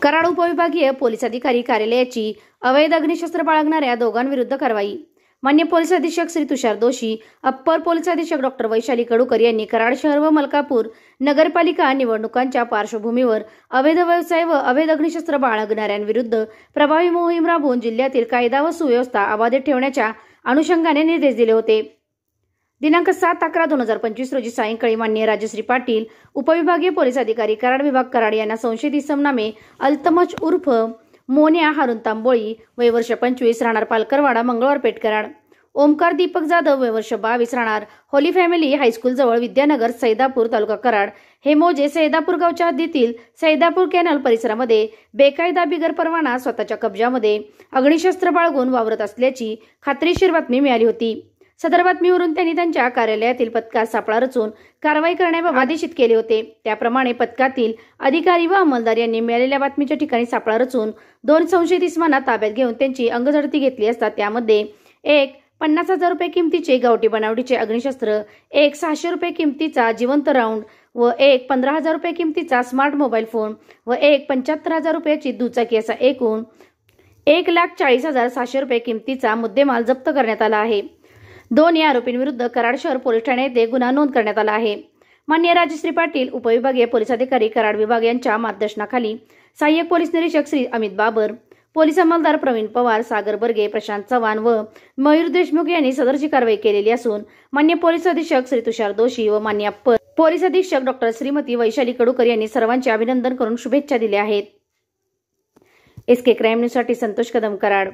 कराड उपविभागीय पोलीस अधिकारी कार्यालयाची अवैध अग्निशस्त्र बाळगणाऱ्या दोघांविरुद्ध कारवाई। मान्य पोलीस अधीक्षक श्री तुषार दोशी, अप्पर पोलीस अधीक्षक डॉक्टर वैशाली कडूकर यांनी कराड शहर व मलकापूर नगरपालिका निवडणुकांच्या पार्श्वभूमीवर अवैध व्यवसाय व अवैध अग्निशस्त्र बाळगणाऱ्यांविरुद्ध प्रभावी मोहीम राबवून जिल्ह्यातील कायदा व सुव्यवस्था अबाधित ठेवण्याच्या अनुषंगाने निर्देश दिले होते। दिनांक 7/11/2025 रोजी सायंकाळी माननीय राजश्री पाटील, उपविभागीय पोलीस अधिकारी कराड विभाग कराड यांना संशयित इसम नामे अल्तमश उर्फ मोन्या हारून तांबोळी, वय वर्ष 25, राहणार पालकरवाडा, मंगळवार पेठ कराड, ओमकार दीपक जाधव, वय वर्ष 22, राहणार होली फॅमिली हायस्कूल जवळ विद्यानगर, सैदापूर तालुका कराड, हे मोजे सैदापूर गावच्या हद्दीतील सैदापूर कॅनल परिसरामध्ये बेकायदा बिगर परवाना स्वतःच्या कब्जामध्ये अग्निशस्त्र बाळगून वावरत असल्याची खात्रीशीर बातमी मिळाली होती। सदर बातमीवरून त्यांनी त्यांच्या कार्यालयातील पथकास सापळा रचून कारवाई करण्याबाबत आदेशित केले होते। त्याप्रमाणे पथकातील अधिकारी व अंमलदार यांनी मिळालेल्या बातमीच्या ठिकाणी सापळा रचून 2 संशयित इसमांना ताब्यात घेऊन त्यांची अंगझडती घेतली असता त्यामध्ये एक 50,000 रुपये किमतीचे गावठी बनावटीचे अग्निशस्त्र, एक 600 रुपये किमतीचा जिवंत राऊंड व एक 15,000 रुपये किमतीचा स्मार्ट मोबाईल फोन व एक 75,000 रुपयाची दुचाकी असा एकूण 1,40,700 रुपये किमतीचा मुद्देमाल जप्त करण्यात आला आहे। 2 या आरोपींविरुद्ध कराड शहर पोलीस ठाणे येथे गुन्हा नोंद करण्यात आला आहे। माननीय राजश्री पाटील, उपविभागीय पोलीस अधिकारी कराड विभाग यांच्या मार्गदर्शनाखाली सहाय्यक पोलीस निरीक्षक श्री अमित बाबर, पोलीस अंमलदार प्रवीण पवार, सागर बर्गे, प्रशांत चव्हाण व मयूर देशमुख यांनी सदरची कारवाई केलेली असून मान्य पोलीस अधीक्षक श्री तुषार दोशी व मान्य अप्पर पोलीस अधीक्षक डॉक्टर श्रीमती वैशाली कडूकर यांनी सर्वांचे अभिनंदन करून शुभेच्छा दिल्या आहेत। SK क्राईम न्यूज साठी संतोष कदम, कराड।